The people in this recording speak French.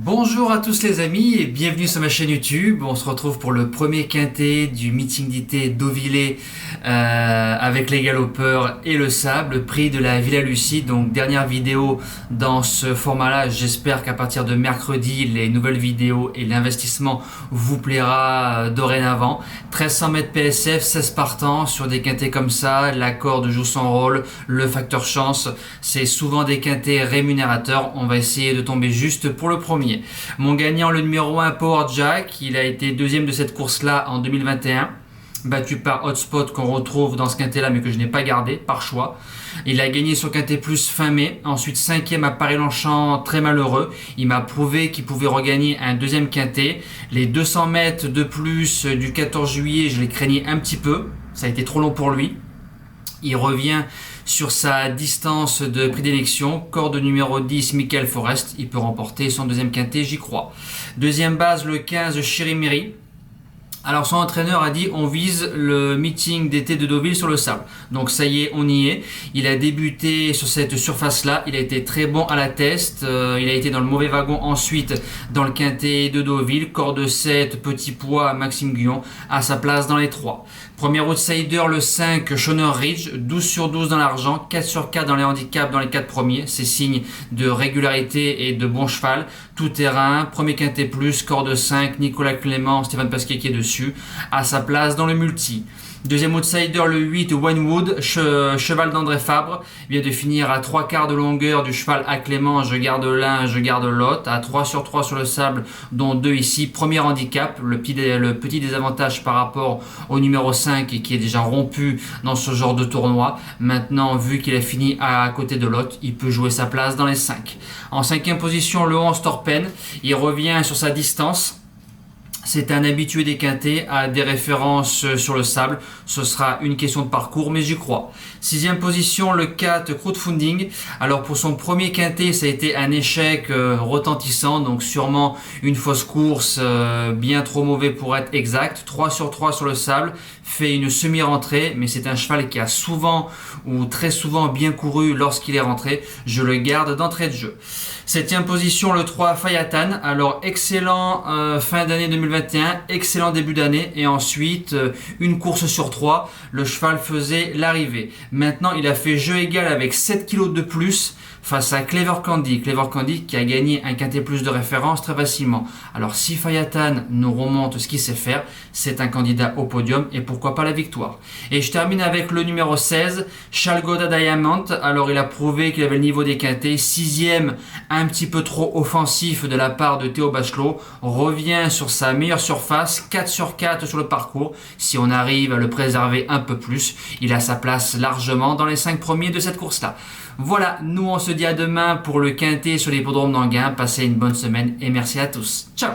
Bonjour à tous les amis et bienvenue sur ma chaîne YouTube. On se retrouve pour le premier quintet du meeting d'été d'Auvillers avec les galopeurs et le sable, prix de la Villa Lucie. Donc dernière vidéo dans ce format-là. J'espère qu'à partir de mercredi, les nouvelles vidéos et l'investissement vous plaira dorénavant. 1300 mètres PSF, 16 partants sur des quintets comme ça. La corde joue son rôle, le facteur chance. C'est souvent des quintets rémunérateurs. On va essayer de tomber juste pour le premier. Mon gagnant, le numéro 1, Power Jack, il a été deuxième de cette course-là en 2021, battu par Hotspot qu'on retrouve dans ce quintet-là mais que je n'ai pas gardé par choix. Il a gagné sur Quintet Plus fin mai, ensuite cinquième à Paris-Longchamp, très malheureux. Il m'a prouvé qu'il pouvait regagner un deuxième quintet. Les 200 mètres de plus du 14 juillet, je les craignais un petit peu, ça a été trop long pour lui. Il revient sur sa distance de prédilection, corde numéro 10, Michael Forest, il peut remporter son deuxième quintet, j'y crois. Deuxième base, le 15, Chirimiri. Alors son entraîneur a dit on vise le meeting d'été de Deauville sur le sable. Donc ça y est, on y est. Il a débuté sur cette surface-là. Il a été très bon à la test. Il a été dans le mauvais wagon ensuite dans le quintet de Deauville. Corde 7, petit poids, Maxime Guyon à sa place dans les 3. Premier outsider, le 5, Shonner Ridge, 12 sur 12 dans l'argent, 4 sur 4 dans les handicaps dans les 4 premiers. C'est signe de régularité et de bon cheval. Tout terrain, premier quintet plus, corde 5, Nicolas Clément, Stéphane Pasquier qui est dessus, à sa place dans le multi. Deuxième outsider, le 8, Winewood, cheval d'André Fabre, vient de finir à 3 quarts de longueur du cheval à Clément, je garde l'un, je garde l'autre, à 3 sur 3 sur le sable, dont 2 ici. Premier handicap, le petit désavantage par rapport au numéro 5 qui est déjà rompu dans ce genre de tournoi. Maintenant, vu qu'il a fini à côté de l'autre, il peut jouer sa place dans les 5. En cinquième position, le 11, Torpen, il revient sur sa distance. C'est un habitué des quintets, a des références sur le sable. Ce sera une question de parcours, mais j'y crois. Sixième position, le 4, Crowdfunding. Alors pour son premier quintet, ça a été un échec retentissant, donc sûrement une fausse course, bien trop mauvais pour être exact. 3 sur 3 sur le sable, fait une semi-rentrée, mais c'est un cheval qui a souvent ou très souvent bien couru lorsqu'il est rentré. Je le garde d'entrée de jeu. Septième position, le 3, Fayatan. Alors excellent fin d'année 2021, excellent début d'année et ensuite une course sur 3, le cheval faisait l'arrivée. Maintenant il a fait jeu égal avec 7 kilos de plus face à Clever Candy. Clever Candy qui a gagné un quintet plus de référence très facilement. Alors si Fayatan nous remonte ce qu'il sait faire, c'est un candidat au podium et pourquoi pas la victoire. Et je termine avec le numéro 16, Chalgoda Diamond. Alors il a prouvé qu'il avait le niveau des quintets, 6e, un petit peu trop offensif de la part de Théo Bachelot, revient sur sa meilleure surface, 4 sur 4 sur le parcours. Si on arrive à le préserver un peu plus, il a sa place largement dans les 5 premiers de cette course-là. Voilà, nous on se dit à demain pour le quintet sur l'hippodrome d'Anguin. Passez une bonne semaine et merci à tous. Ciao!